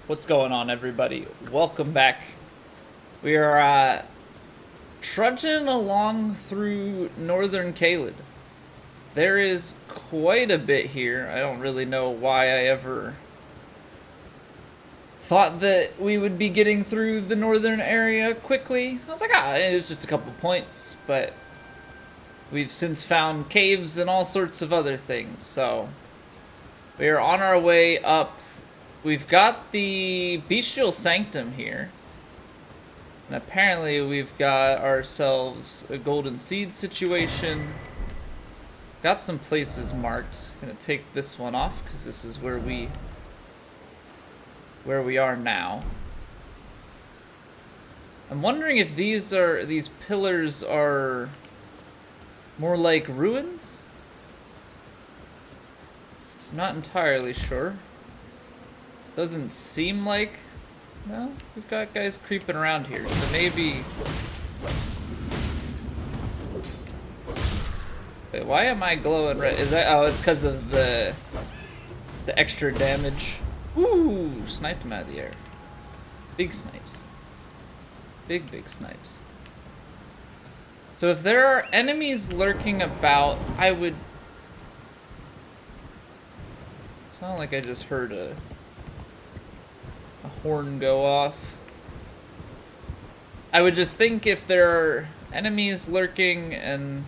What's going on, everybody? Welcome back. We are trudging along through northern Caelid. There is quite a bit here. I don't really know why I ever thought that we would be getting through the northern area quickly. I was like, it's just a couple points, but we've since found caves and all sorts of other things, so we are on our way up. We've got the Bestial Sanctum here. And apparently we've got ourselves a golden seed situation. Got some places marked. Gonna take this one off because this is where we are now. I'm wondering if these pillars are more like ruins? I'm not entirely sure. Doesn't seem like... No, we've got guys creeping around here, so maybe... Wait, why am I glowing red? Is that... Oh, it's because of the extra damage. Ooh, sniped him out of the air. Big snipes. Big snipes. So if there are enemies lurking about, I would... It's not like I just heard a horn go off. I would just think if there are enemies lurking and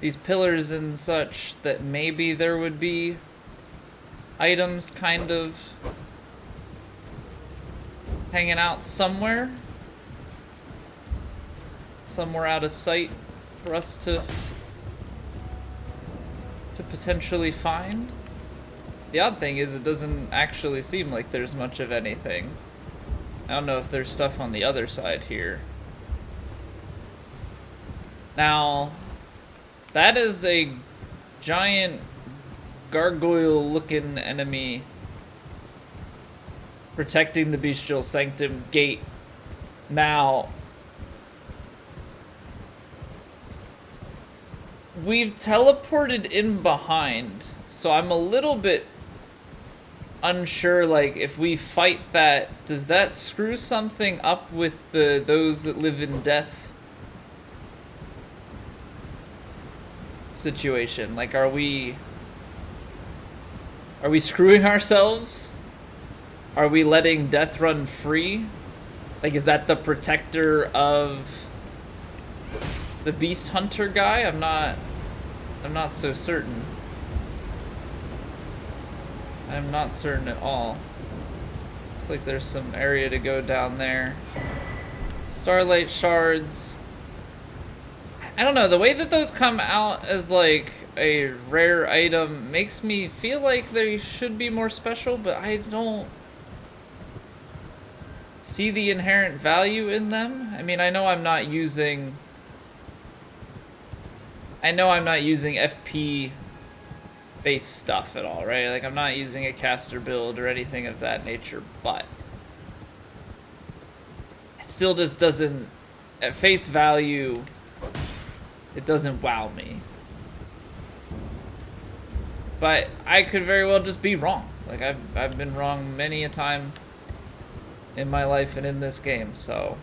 these pillars and such, that maybe there would be items kind of hanging out somewhere out of sight for us to potentially find. The odd thing is it doesn't actually seem like there's much of anything. I don't know if there's stuff on the other side here. Now, that is a giant gargoyle-looking enemy protecting the Bestial Sanctum gate. Now, we've teleported in behind, so I'm a little bit unsure, like, if we fight that, does that screw something up with those that live in death situation? Like, are we screwing ourselves? Are we letting death run free? Like, is that the protector of the beast hunter guy? I'm not so certain. I'm not certain at all. Looks like there's some area to go down there. Starlight shards. I don't know, the way that those come out as like a rare item makes me feel like they should be more special, but I don't see the inherent value in them. I mean, I know I'm not using FP based stuff at all, right? Like, I'm not using a caster build or anything of that nature, but it still just doesn't, at face value, it doesn't wow me. But I could very well just be wrong. Like, I've been wrong many a time in my life and in this game, so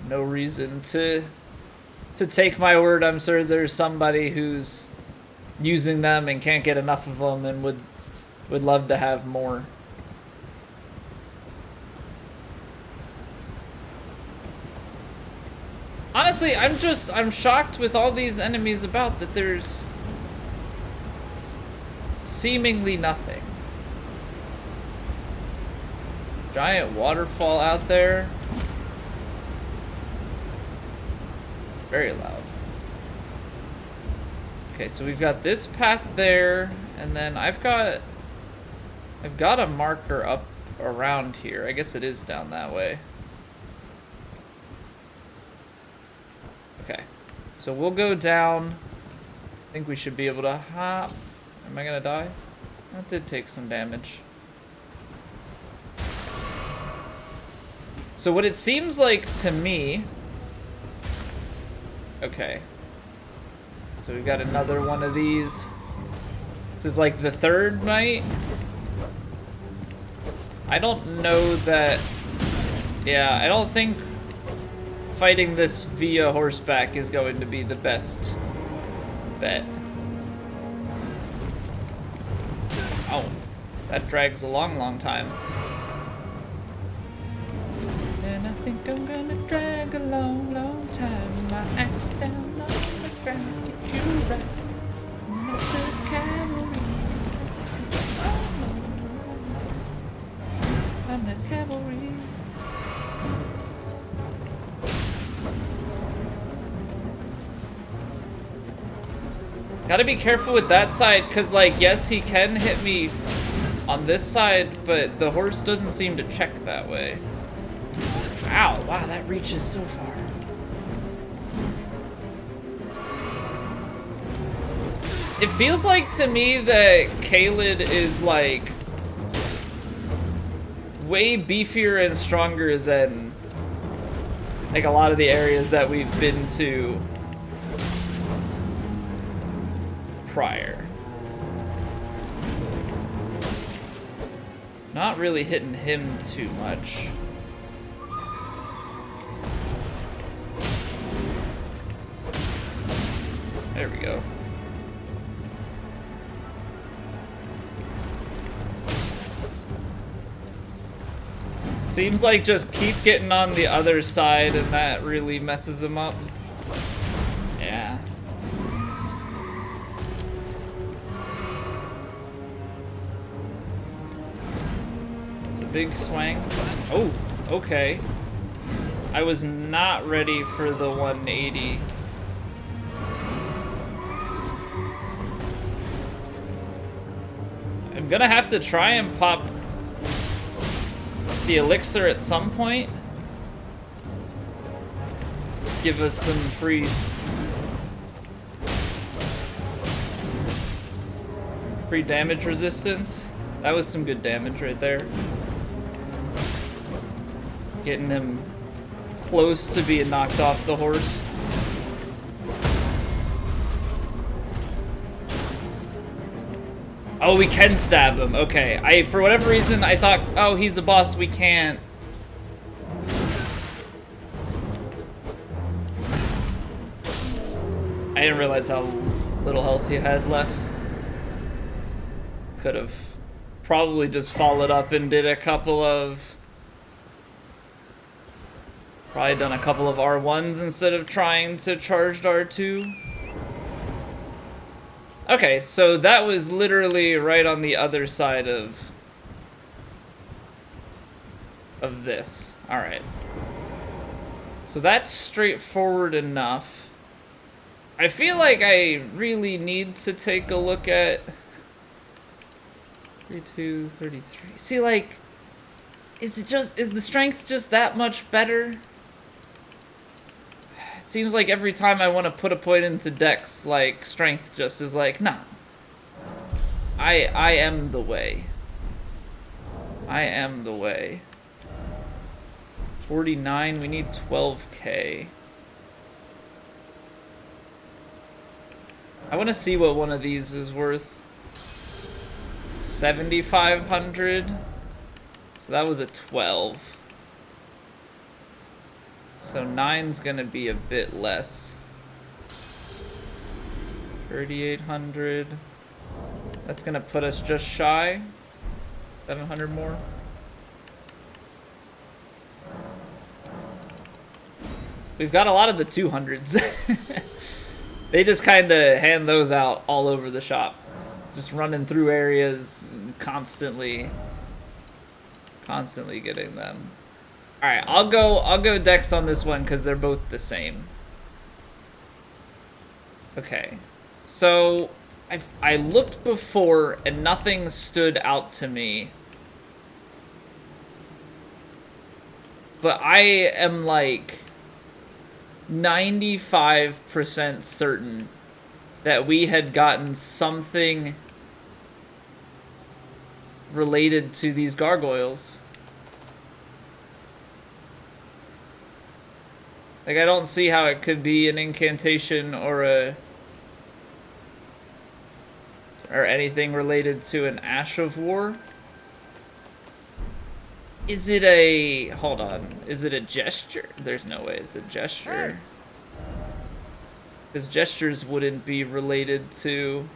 no reason to take my word. I'm sure there's somebody who's using them and can't get enough of them and would love to have more. Honestly, I'm shocked with all these enemies about that there's seemingly nothing. Giant waterfall out there. Very loud. Okay, so we've got this path there, and then I've got a marker up around here. I guess it is down that way. Okay, so we'll go down. I think we should be able to hop. Am I gonna die? That did take some damage. So what it seems like to me... Okay. So we've got another one of these. This is like the third night. I don't know that... Yeah, I don't think fighting this via horseback is going to be the best bet. Oh, that drags a long time. And I think I'm gonna drag a long time. My axe down on the ground, get you right. Not the cavalry. I'm this cavalry. Gotta be careful with that side, because, like, yes, he can hit me on this side, but the horse doesn't seem to check that way. Ow, wow, that reaches so far. It feels like to me that Caelid is, like, way beefier and stronger than, like, a lot of the areas that we've been to prior. Not really hitting him too much. There we go. Seems like just keep getting on the other side and that really messes him up. Yeah. Big swing. Oh, okay. I was not ready for the 180. I'm gonna have to try and pop the elixir at some point. Give us some free damage resistance. That was some good damage right there. Getting him close to being knocked off the horse. Oh, we can stab him. Okay. For whatever reason, I thought, oh, he's a boss, we can't. I didn't realize how little health he had left. Could have probably just followed up and did a couple of... Probably done a couple of R1s instead of trying to charged R2. Okay, so that was literally right on the other side of this. Alright. So that's straightforward enough. I feel like I really need to take a look at 32, 33. See, like, is the strength just that much better? Seems like every time I want to put a point into Dex, like, strength just is like, nah. I am the way. I am the way. 49, we need 12k. I want to see what one of these is worth. 7,500. So that was a 12. So 9's gonna be a bit less. 3,800. That's gonna put us just shy. 700 more. We've got a lot of the 200s. They just kind of hand those out all over the shop. Just running through areas, constantly getting them. All right, I'll go Dex on this one because they're both the same. Okay, so I looked before and nothing stood out to me, but I am like 95% certain that we had gotten something related to these gargoyles. Like, I don't see how it could be an incantation or anything related to an Ash of War. Is it a... Hold on. Is it a gesture? There's no way it's a gesture. Because gestures wouldn't be related to...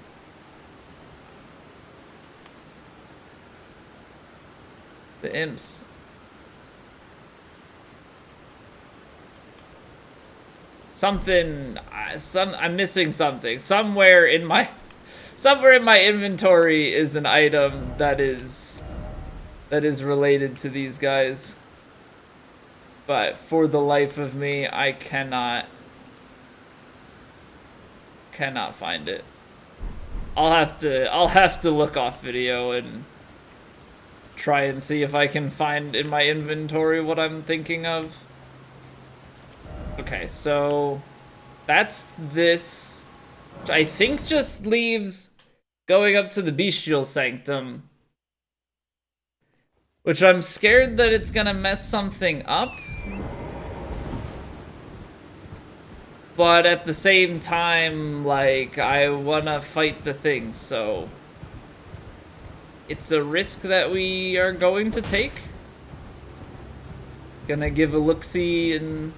the imps. Something... I'm missing something. Somewhere in my inventory is an item that is related to these guys. But for the life of me, I cannot find it. I'll have to look off video and try and see if I can find in my inventory what I'm thinking of. Okay, so that's this, which I think just leaves going up to the Bestial Sanctum, which I'm scared that it's gonna mess something up. But at the same time, like, I wanna fight the things, so it's a risk that we are going to take. Gonna give a look-see and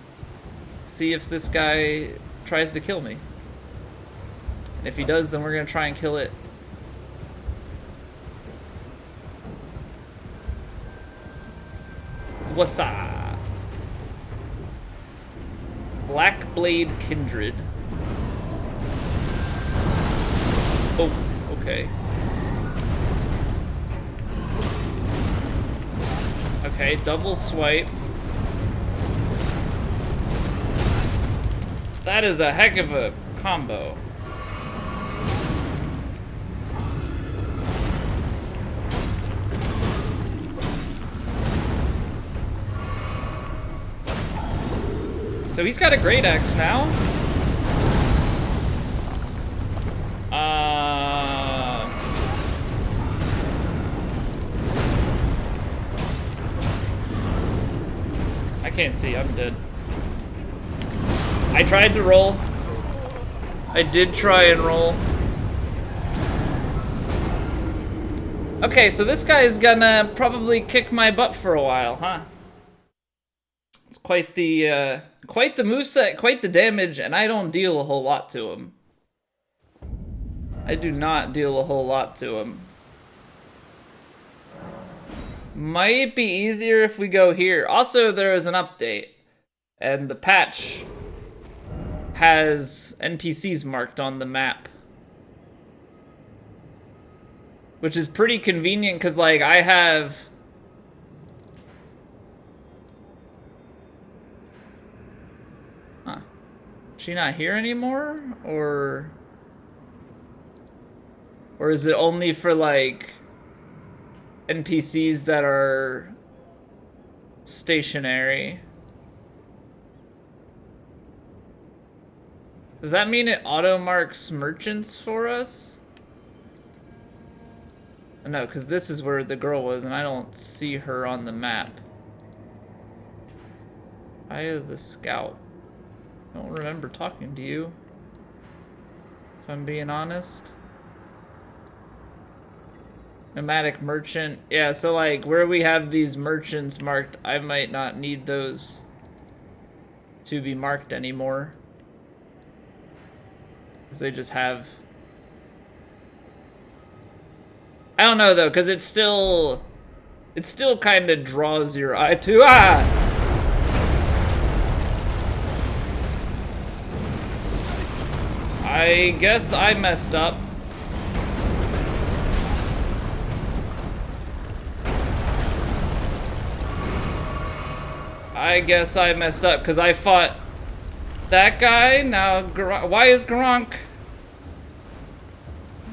see if this guy tries to kill me. And if he does, then we're gonna try and kill it. What's up? Blackblade Kindred. Oh, okay. Okay, double swipe. That is a heck of a combo. So he's got a great axe now. I can't see, I'm dead. I tried to roll. I did try and roll. Okay, so this guy's gonna probably kick my butt for a while, huh? It's quite the moveset, quite the damage, and I don't deal a whole lot to him. I do not deal a whole lot to him. Might be easier if we go here. Also, there is an update, and the patch has NPCs marked on the map. Which is pretty convenient, because, like, I have... Huh. Is she not here anymore? Or is it only for, like, NPCs that are stationary? Does that mean it auto-marks merchants for us? No, because this is where the girl was, and I don't see her on the map. Aya the Scout. I don't remember talking to you, if I'm being honest. Nomadic merchant. Yeah, so like where we have these merchants marked, I might not need those to be marked anymore. Because they just have... I don't know though, because it still kind of draws your eye to... Ah! I guess I messed up. I guess I messed up because I fought that guy. Now, why is Gronk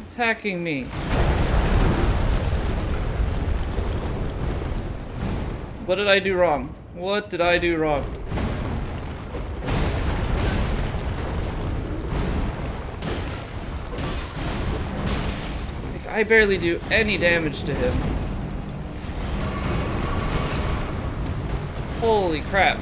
attacking me? What did I do wrong? What did I do wrong? I barely do any damage to him. Holy crap.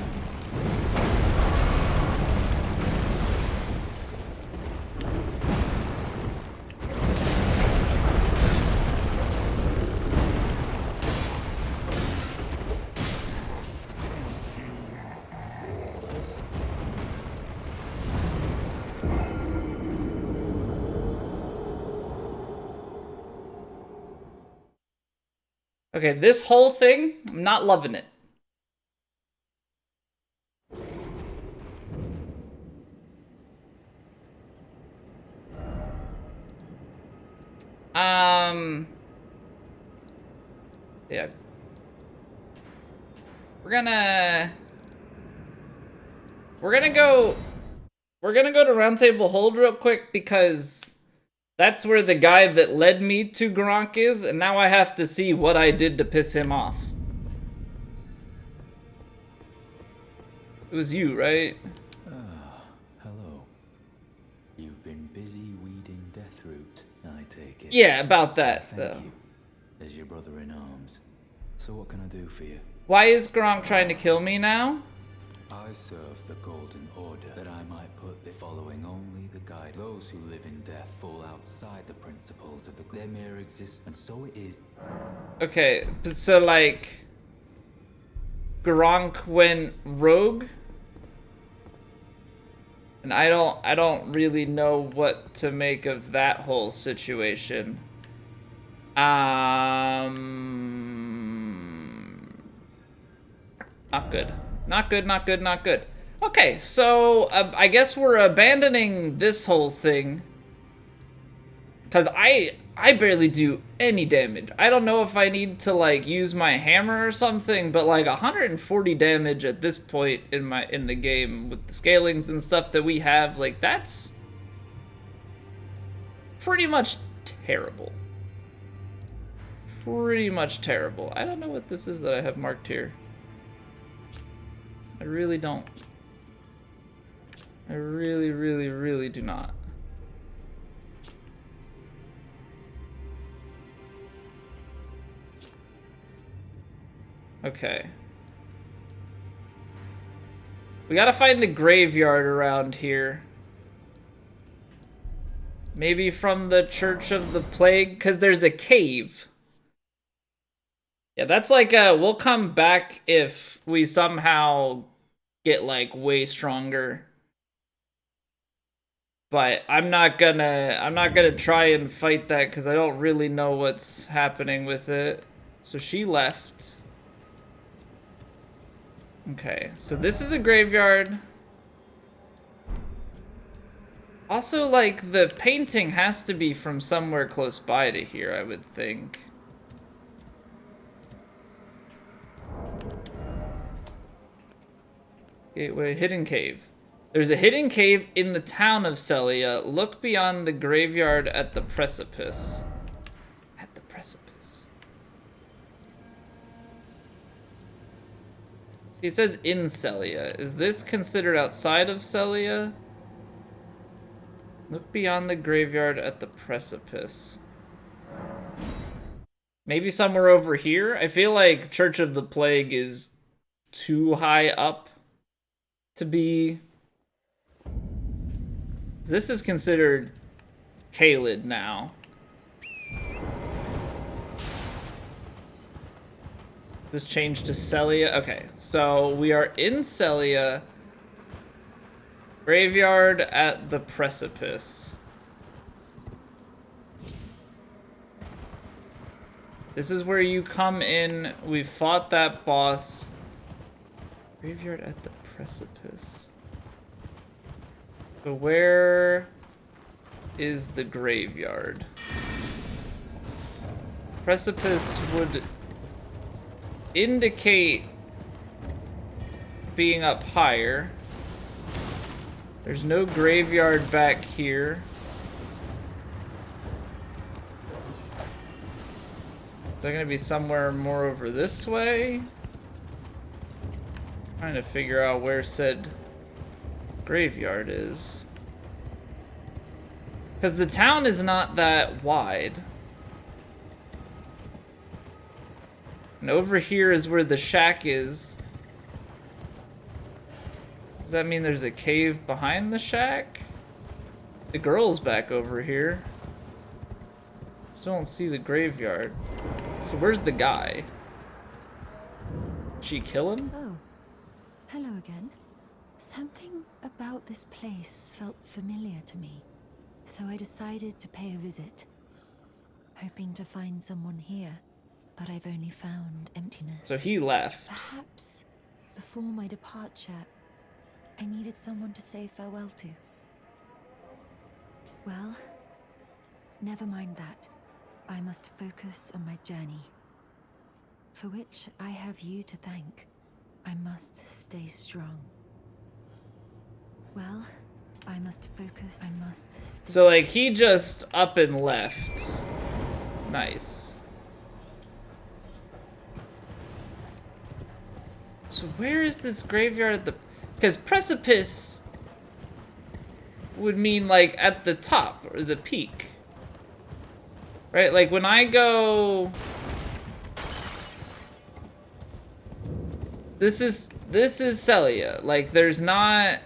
Okay, this whole thing, I'm not loving it. Yeah. We're gonna go to Roundtable Hold real quick because that's where the guy that led me to Gronk is, and now I have to see what I did to piss him off. It was you, right? Hello. You've been busy weeding Deathroot, I take it. Yeah, about that, Thank though. you, as your brother in arms. So what can I do for you? Why is Gronk trying to kill me now? I serve the Golden Order, that I might put the following only the guide. Those who live in death fall outside the principles of their mere existence, and so it is. Okay, so like Gronk went rogue? And I don't really know what to make of that whole situation. Not good. Not good, not good, not good. Okay, so I guess we're abandoning this whole thing. Because I barely do any damage. I don't know if I need to like use my hammer or something, but like 140 damage at this point in the game with the scalings and stuff that we have, like that's pretty much terrible. Pretty much terrible. I don't know what this is that I have marked here. I really don't. I really, really, really do not. Okay. We gotta find the graveyard around here. Maybe from the Church of the Plague, because there's a cave. Yeah, that's like we'll come back if we somehow get like way stronger. But I'm not gonna try and fight that because I don't really know what's happening with it. So she left. Okay, so this is a graveyard. Also, like, the painting has to be from somewhere close by to here, I would think. Gateway, hidden cave. There's a hidden cave in the town of Sellia. Look beyond the graveyard at the precipice. At the precipice. See, it says in Sellia. Is this considered outside of Sellia? Look beyond the graveyard at the precipice. Maybe somewhere over here? I feel like Church of the Plague is too high up to be... This is considered Caelid now. This changed to Sellia. Okay, so we are in Sellia. Graveyard at the precipice. This is where you come in. We fought that boss. Graveyard at the precipice. So where is the graveyard? Precipice would indicate being up higher. There's no graveyard back here. Is that gonna be somewhere more over this way? Trying to figure out where said graveyard is. Because the town is not that wide. And over here is where the shack is. Does that mean there's a cave behind the shack? The girl's back over here. Still don't see the graveyard. So where's the guy? Did she kill him? Oh, hello again. Something about this place felt familiar to me, so I decided to pay a visit, hoping to find someone here. but I've only found emptiness. So he left. Perhaps before my departure, I needed someone to say farewell to. Well, never mind that. I must focus on my journey, for which I have you to thank. I must stay strong. Well, I must focus. I must stay. So, like, he just up and left. Nice. So where is this graveyard at the... Because precipice would mean, like, at the top, or the peak. Right? Like, when I go... This is Sellia. Like, there's not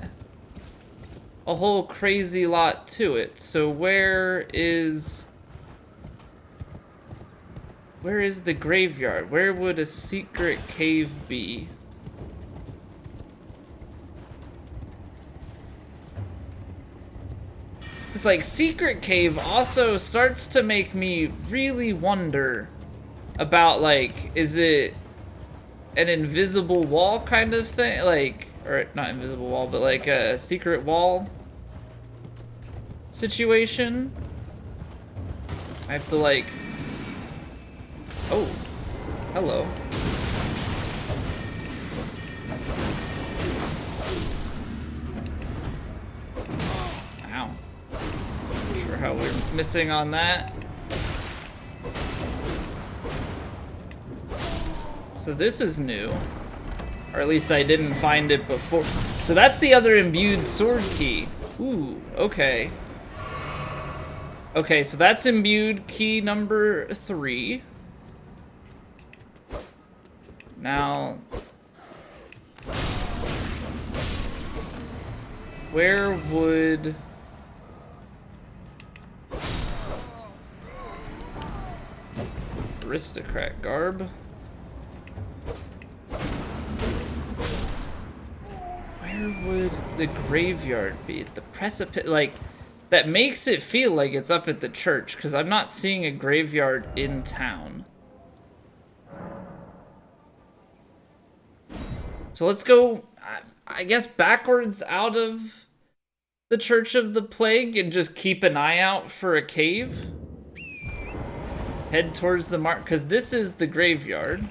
a whole crazy lot to it. So where is the graveyard? Where would a secret cave be? It's like secret cave also starts to make me really wonder about, like, is it an invisible wall kind of thing? Like, or not invisible wall, but like a secret wall situation? I have to, like... Oh, hello. Ow. Not sure how we're missing on that. So this is new. Or at least I didn't find it before. So that's the other imbued sword key. Ooh, okay. Okay, so that's imbued key number 3. Now, where would... Aristocrat garb? Where would the graveyard be? The precipice, like, that makes it feel like it's up at the church, because I'm not seeing a graveyard in town. So let's go, I guess, backwards out of the Church of the Plague and just keep an eye out for a cave. Head towards the mark, because this is the graveyard.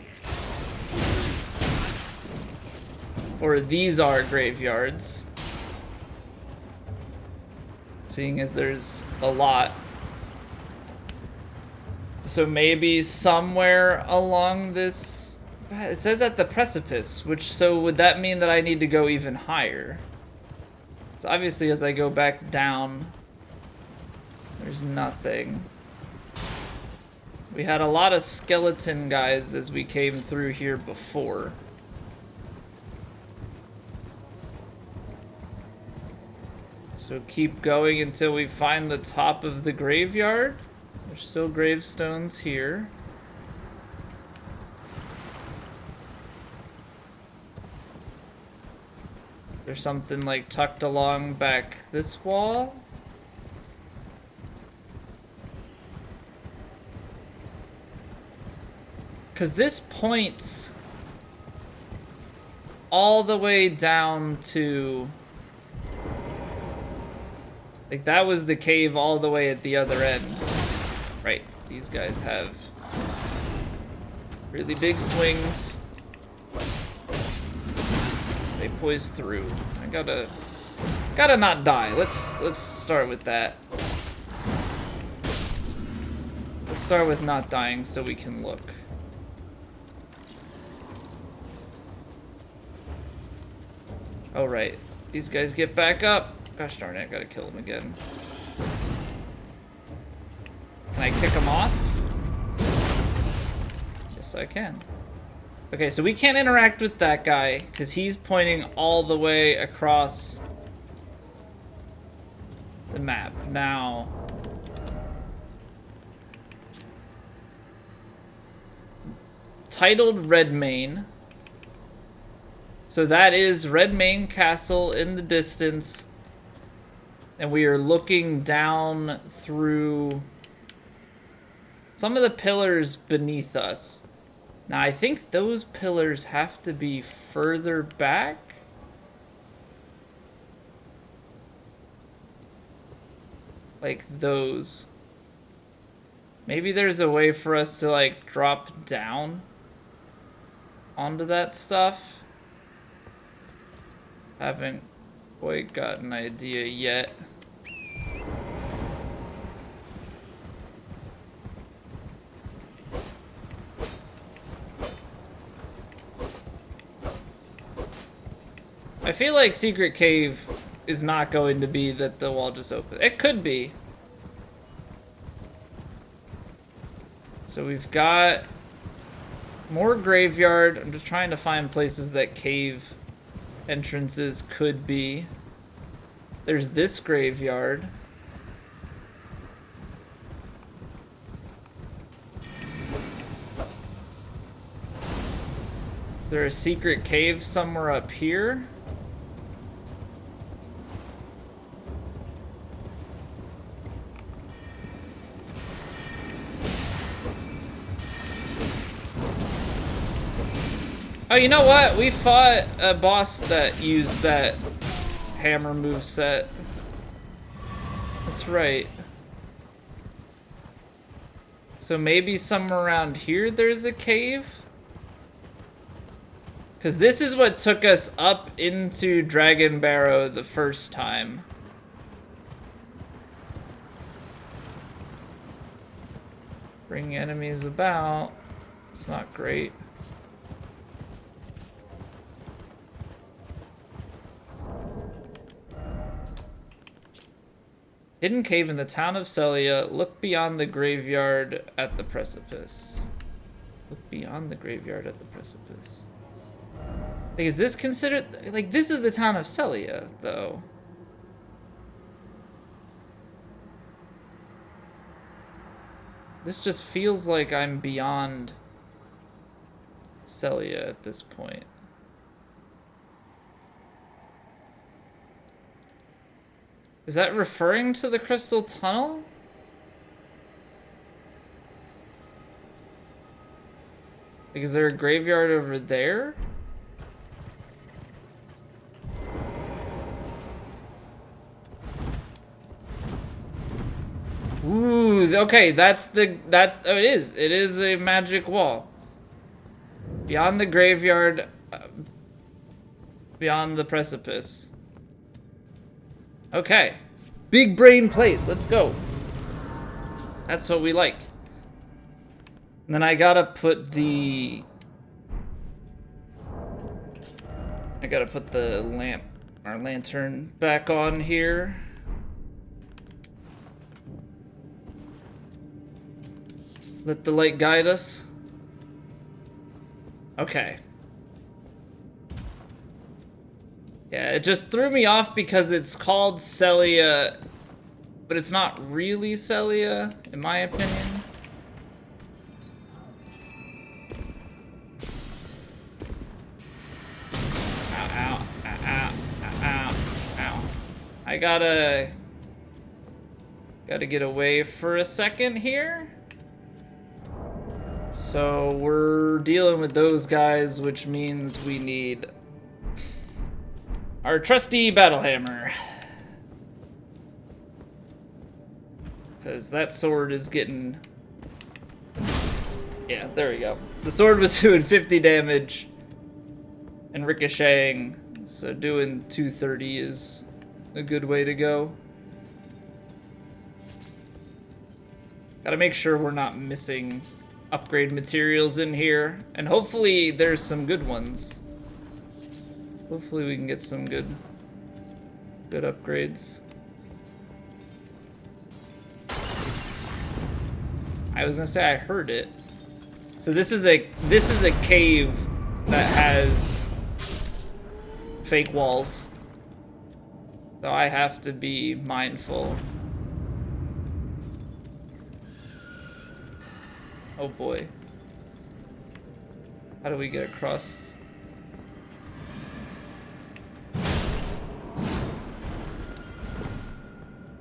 Or these are graveyards. Seeing as there's a lot. So maybe somewhere along this... It says at the precipice, which, so would that mean that I need to go even higher? So obviously as I go back down, there's nothing. We had a lot of skeleton guys as we came through here before. So keep going until we find the top of the graveyard. There's still gravestones here. There's something like tucked along back this wall. Because this points all the way down to... Like, that was the cave all the way at the other end. Right, these guys have really big swings. They poise through. I gotta not die. Let's start with that. Let's start with not dying so we can look. Oh right, these guys get back up. Gosh darn it, I gotta kill him again. Can I kick him off? Yes, I can. Okay, so we can't interact with that guy because he's pointing all the way across the map. Now, titled Redmane. So that is Redmane Castle in the distance. And we are looking down through... some of the pillars beneath us. Now, I think those pillars have to be further back. Like those. Maybe there's a way for us to, like, drop down onto that stuff. Haven't quite got an idea yet. I feel like Secret Cave is not going to be that the wall just opens. It could be. So we've got more graveyard. I'm just trying to find places that cave entrances could be. There's this graveyard. Is there a secret cave somewhere up here? Oh, you know what? We fought a boss that used that hammer moveset. That's right. So maybe somewhere around here there's a cave? Because this is what took us up into Dragon Barrow the first time. Bring enemies about. It's not great. Hidden cave in the town of Sellia. Look beyond the graveyard at the precipice. Look beyond the graveyard at the precipice. Like, is this considered... Like, this is the town of Sellia, though. This just feels like I'm beyond Sellia at this point. Is that referring to the Crystal Tunnel? Like, is there a graveyard over there? Ooh, okay, oh, it is a magic wall. Beyond the graveyard, beyond the precipice. Okay. Big brain plays. Let's go. That's what we like. And then I gotta put the... our lantern back on here. Let the light guide us. Okay. Yeah, it just threw me off because it's called Sellia, but it's not really Sellia, in my opinion. Ow, ow, ow, ow, ow, ow. I gotta get away for a second here. So we're dealing with those guys, which means we need our trusty battle hammer. Because that sword is getting... Yeah, there we go. The sword was doing 50 damage and ricocheting, so doing 230 is a good way to go. Gotta make sure we're not missing upgrade materials in here, and hopefully there's some good ones. Hopefully we can get some good upgrades. I was gonna say I heard it. So this is a cave that has fake walls. So I have to be mindful. Oh boy. How do we get across?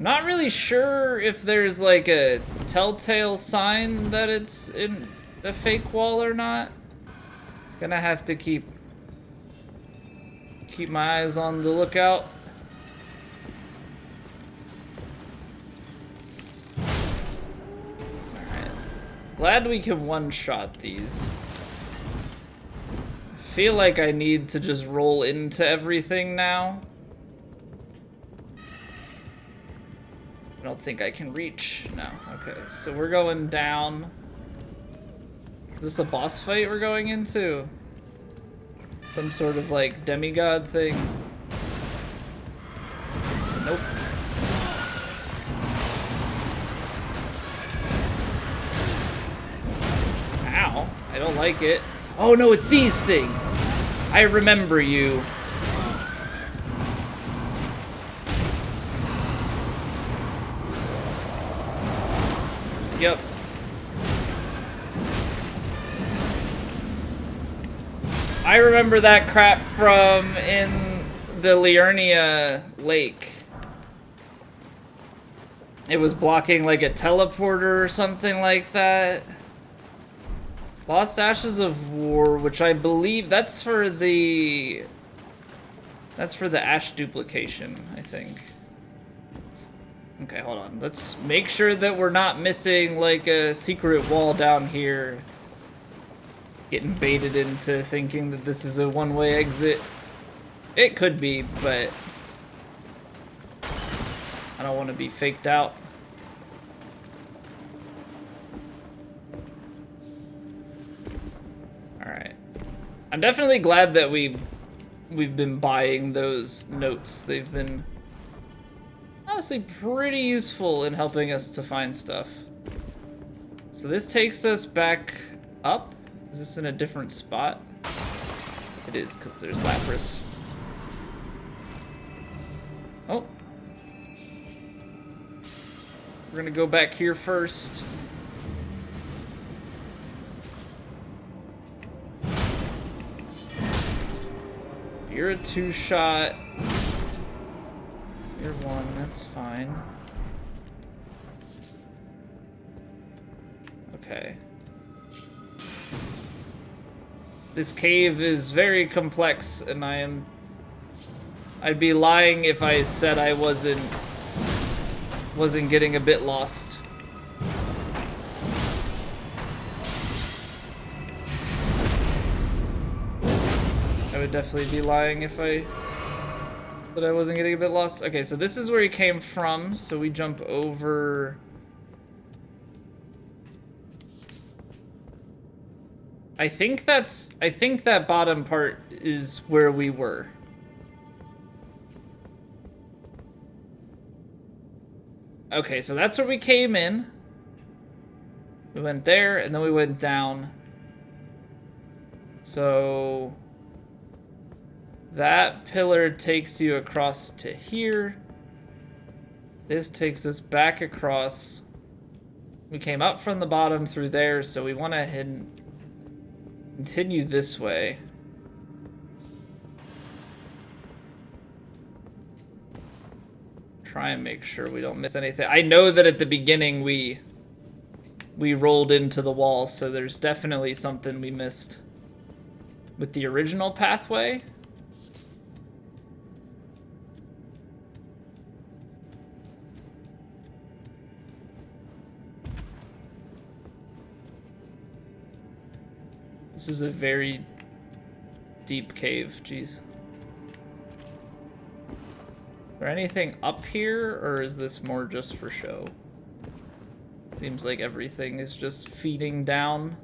Not really sure if there's like a telltale sign that it's in a fake wall or not. Gonna have to keep my eyes on the lookout. Alright. Glad we can one-shot these. Feel like I need to just roll into everything now. I don't think I can reach. No. Okay, so we're going down. Is this a boss fight we're going into? Some sort of like demigod thing? Nope. Ow. I don't like it. Oh no, it's these things! I remember you. Yep. I remember that crap from in the Liurnia Lake. It was blocking like a teleporter or something like that. Lost Ashes of War, which I believe that's for the ash duplication, I think. Okay, hold on. Let's make sure that we're not missing like a secret wall down here. Getting baited into thinking that this is a one-way exit. It could be, but I don't want to be faked out. Alright. I'm definitely glad that we've been buying those notes. They've been honestly pretty useful in helping us to find stuff. So this takes us back up. Is this in a different spot? It is, because there's Lapras. Oh. We're gonna go back here first. You're a two-shot. You're one, that's fine. Okay. This cave is very complex, and I'd be lying if I said I wasn't getting a bit lost. I would definitely be lying if I said I wasn't getting a bit lost. Okay, so this is where he came from, so we jump over. I think that bottom part is where we were. Okay, so that's where we came in. We went there, and then we went down. So that pillar takes you across to here. This takes us back across. We came up from the bottom through there, so we want to continue this way. Try and make sure we don't miss anything. I know that at the beginning we rolled into the wall, so there's definitely something we missed with the original pathway. This is a very deep cave, jeez. Is there anything up here, or is this more just for show? Seems like everything is just feeding down.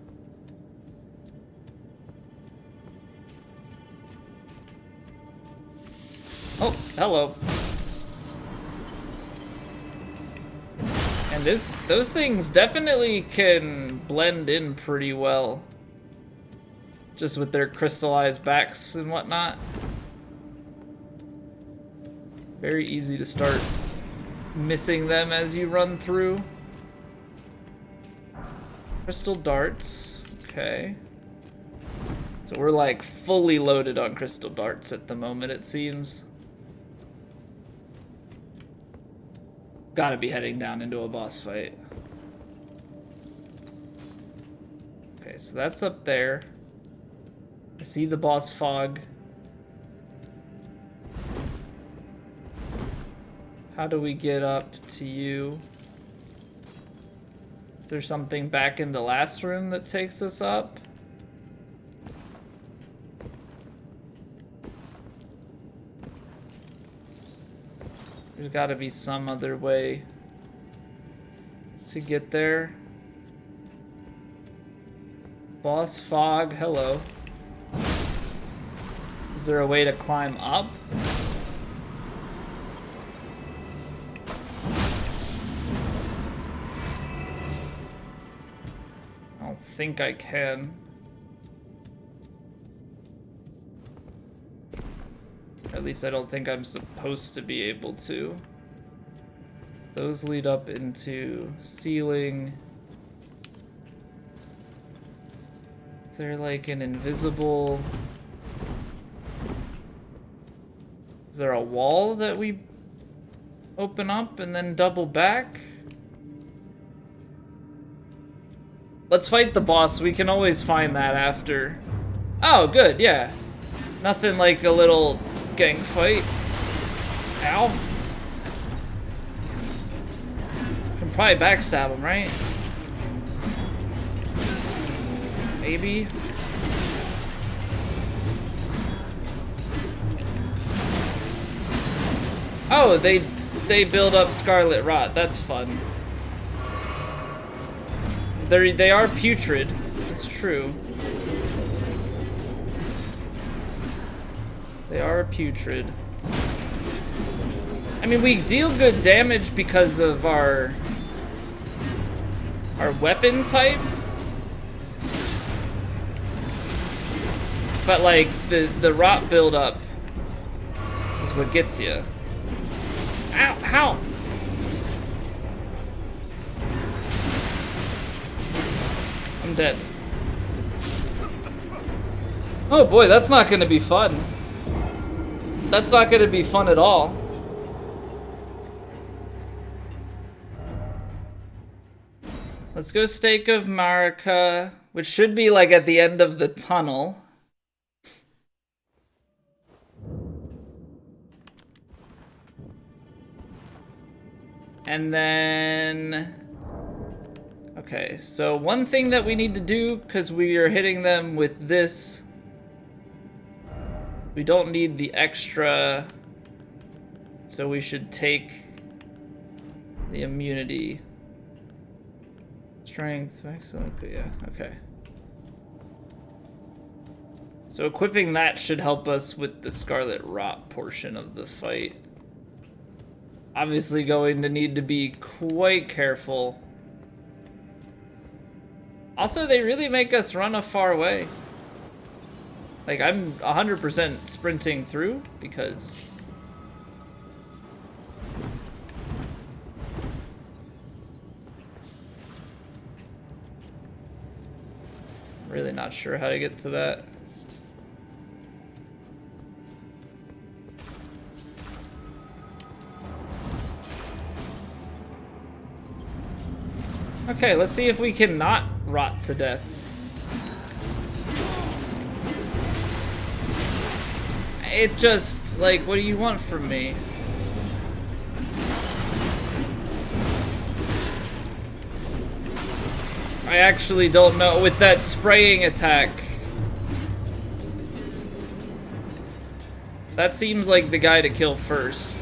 Oh, hello. And those things definitely can blend in pretty well. Just with their crystallized backs and whatnot. Very easy to start missing them as you run through. Crystal darts, okay. So we're like fully loaded on crystal darts at the moment, it seems. Gotta be heading down into a boss fight. so that's up there. I see the boss fog. How do we get up to you? Is there something back in the last room that takes us up? There's gotta be some other way to get there. Boss fog, hello. Is there a way to climb up? I don't think I can. At least I don't think I'm supposed to be able to. Those lead up into ceiling. Is there like an invisible... Is there a wall that we open up and then double back? Let's fight the boss. We can always find that after. Oh, good, yeah. Nothing like a little gang fight. Ow. Can probably backstab him, right? Maybe. Oh, they build up Scarlet Rot. That's fun. They are putrid. It's true. They are putrid. I mean, we deal good damage because of our weapon type. But like the rot buildup is what gets you. Ow! How? I'm dead. Oh boy, that's not gonna be fun. That's not gonna be fun at all. Let's go Stake of Marika, which should be like at the end of the tunnel. And then... Okay, so one thing that we need to do, because we are hitting them with this, we don't need the extra, so we should take the immunity. Strength, excellent, yeah, okay. So equipping that should help us with the Scarlet Rot portion of the fight. Obviously going to need to be quite careful. Also, they really make us run a far way. Like, I'm 100% sprinting through because... Really not sure how to get to that. Okay, let's see if we can not rot to death. It just, like, what do you want from me? I actually don't know. With that spraying attack, that seems like the guy to kill first.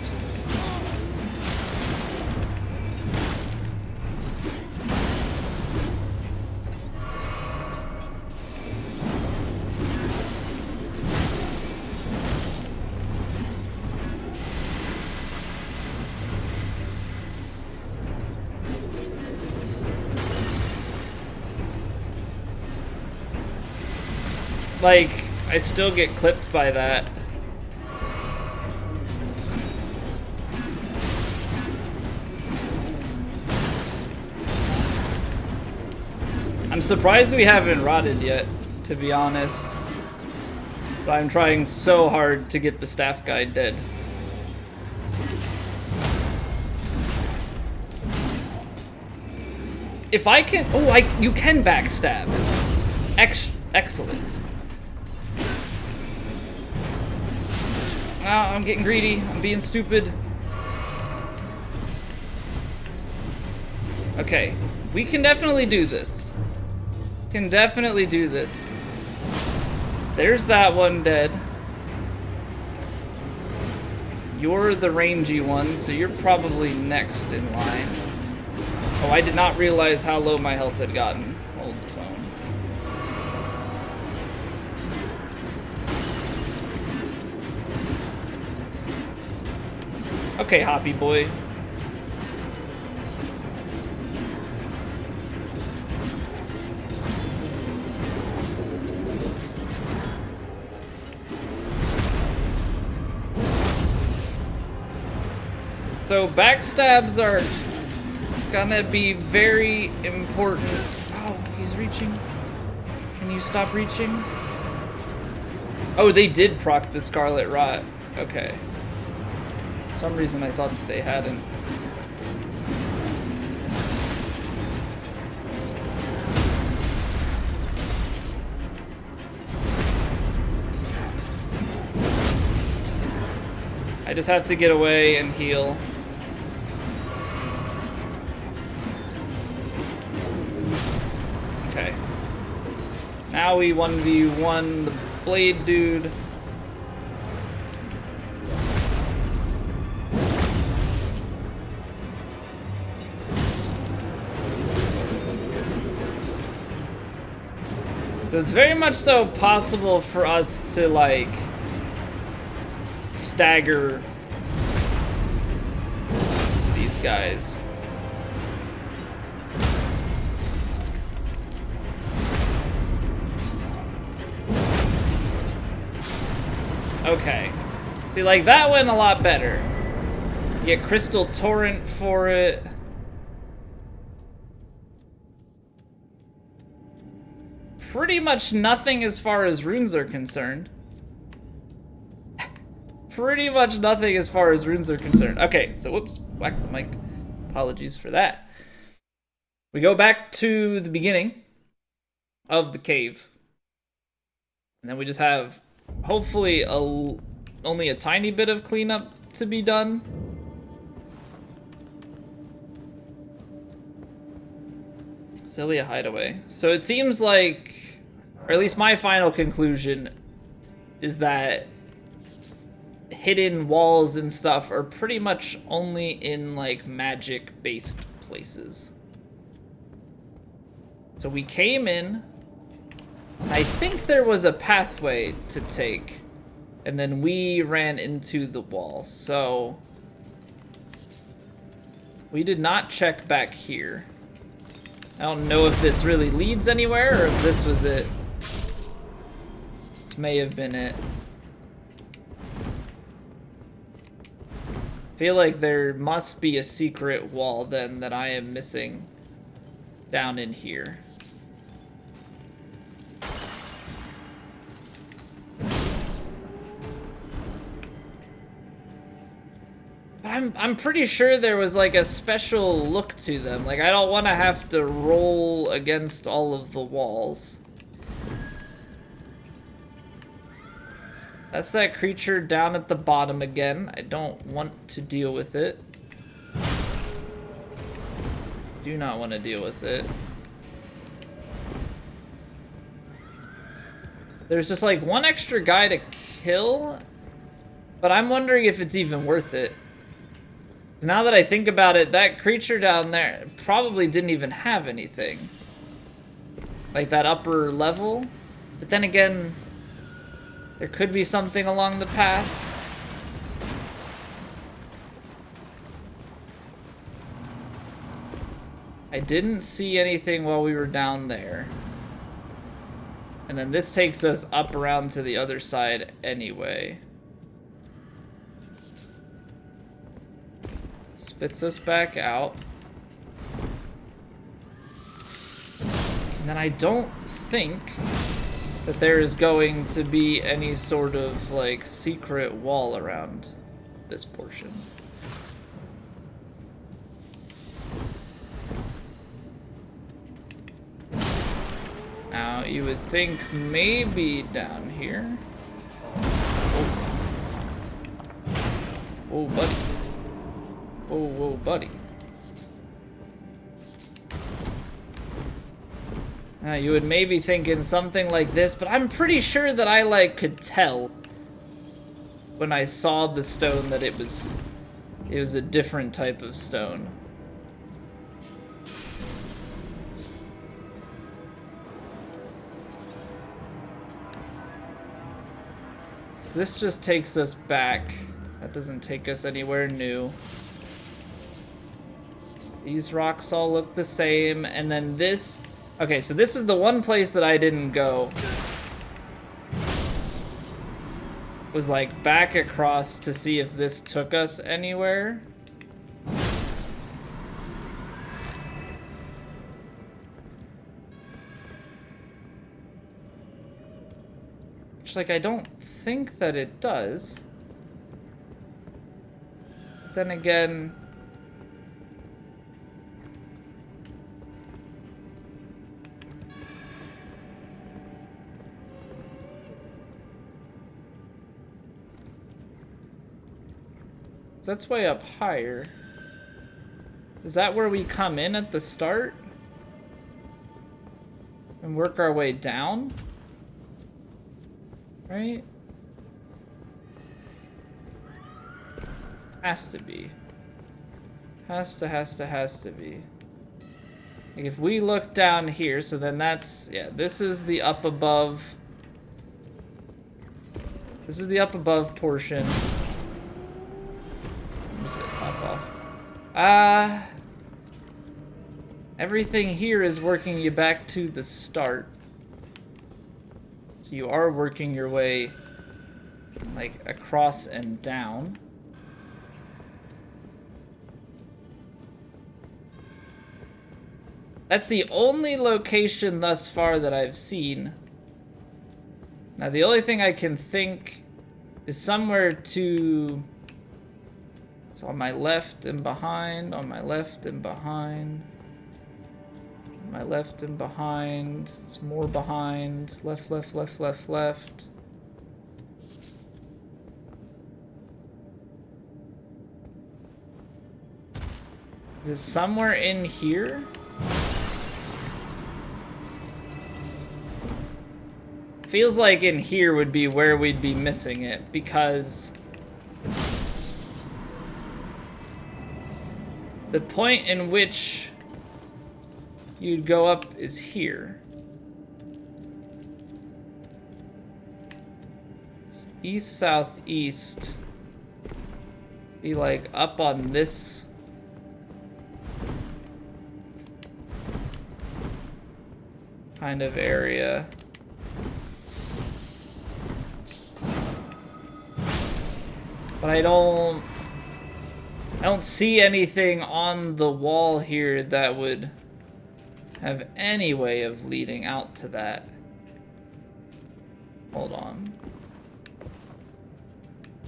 Like, I still get clipped by that. I'm surprised we haven't rotted yet, to be honest. But I'm trying so hard to get the staff guy dead. If I can... Oh, you can backstab. Excellent. Ah, I'm getting greedy. I'm being stupid. Okay, we can definitely do this. Can definitely do this. There's that one dead. You're the rangy one, so you're probably next in line. Oh, I did not realize how low my health had gotten. Hold the phone. Okay, Hoppy boy. So backstabs are gonna be very important. Oh, he's reaching. Can you stop reaching? Oh, they did proc the Scarlet Rot. Okay. For some reason I thought that they hadn't. I just have to get away and heal. Okay. Now we 1v1 the blade dude. So it's very much so possible for us to, like, stagger these guys. Okay. See, like, that went a lot better. You get Crystal Torrent for it. Pretty much nothing as far as runes are concerned. Pretty much nothing as far as runes are concerned. Okay, so whoops, whack the mic. Apologies for that. We go back to the beginning of the cave. And then we just have, hopefully, only a tiny bit of cleanup to be done. Sellia Hideaway. So it seems like, or at least my final conclusion, is that hidden walls and stuff are pretty much only in, like, magic-based places. So we came in, I think there was a pathway to take, and then we ran into the wall, so we did not check back here. I don't know if this really leads anywhere, or if this was it. This may have been it. I feel like there must be a secret wall then that I am missing down in here. But I'm pretty sure there was, like, a special look to them. Like, I don't want to have to roll against all of the walls. That's that creature down at the bottom again. I don't want to deal with it. Do not want to deal with it. There's just, like, one extra guy to kill, but I'm wondering if it's even worth it. 'Cause now that I think about it, that creature down there probably didn't even have anything. Like that upper level. But then again, there could be something along the path. I didn't see anything while we were down there. And then this takes us up around to the other side anyway. Spits us back out. And then I don't think that there is going to be any sort of, like, secret wall around this portion. Now, you would think maybe down here. Oh, oh buddy. Oh, whoa, buddy. Now, you would maybe think in something like this, but I'm pretty sure that I, like, could tell when I saw the stone that it was a different type of stone. So this just takes us back. That doesn't take us anywhere new. These rocks all look the same, and then this... Okay, so this is the one place that I didn't go. Was like back across to see if this took us anywhere. Which, like, I don't think that it does. But then again... That's way up higher. Is that where we come in at the start? And work our way down? Right? Has to be. Has to be. Like if we look down here, so then that's, yeah, this is the up above. This is the up above portion. I'm just gonna top off. Everything here is working you back to the start. So you are working your way like across and down. That's the only location thus far that I've seen. Now the only thing I can think is somewhere to... It's on my left and behind, on my left and behind. On my left and behind. It's more behind. Left, left, left, left, left. Is it somewhere in here? Feels like in here would be where we'd be missing it, because the point in which you'd go up is here. It's east, southeast. Be like up on this kind of area. But I don't see anything on the wall here that would have any way of leading out to that. Hold on.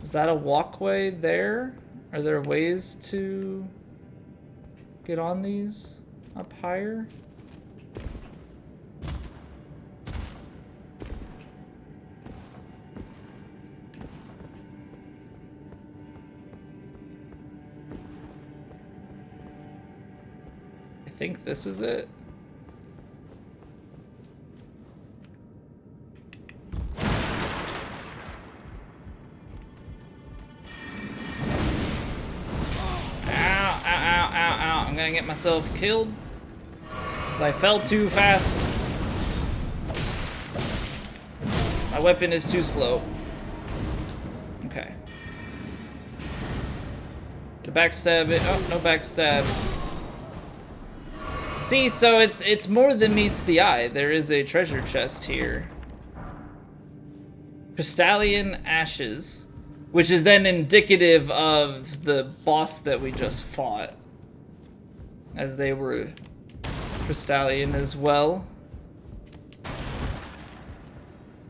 Is that a walkway there? Are there ways to get on these up higher? I think this is it. Ow. I'm gonna get myself killed. 'Cause I fell too fast. My weapon is too slow. Okay. To backstab it. Oh, no backstab. See, so it's more than meets the eye. There is a treasure chest here. Crystalline ashes, which is then indicative of the boss that we just fought, as they were crystalline as well.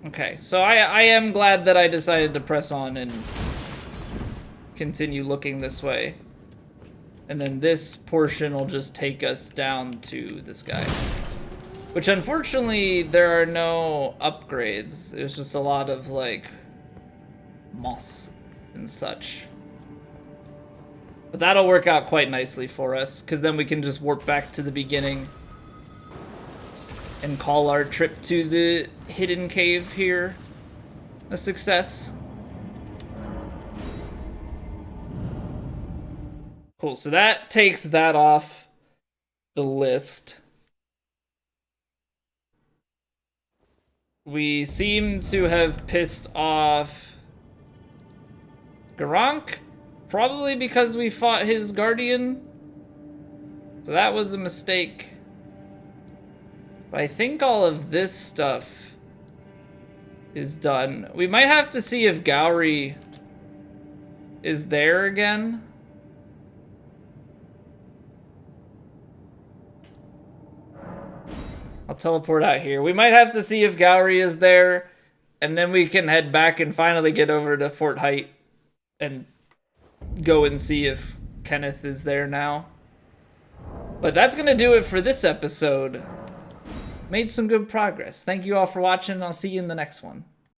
Okay, so I am glad that I decided to press on and continue looking this way. And then this portion will just take us down to this guy. Which unfortunately there are no upgrades. It's just a lot of like moss and such. But that'll work out quite nicely for us, because then we can just warp back to the beginning and call our trip to the hidden cave here a success. Cool, so that takes that off the list. We seem to have pissed off Garank, probably because we fought his guardian. So that was a mistake. But I think all of this stuff is done. We might have to see if Gowry is there again. I'll teleport out here. We might have to see if Gowry is there, and then we can head back and finally get over to Fort Height and go and see if Kenneth is there now. But that's gonna do it for this episode. Made some good progress. Thank you all for watching, and I'll see you in the next one.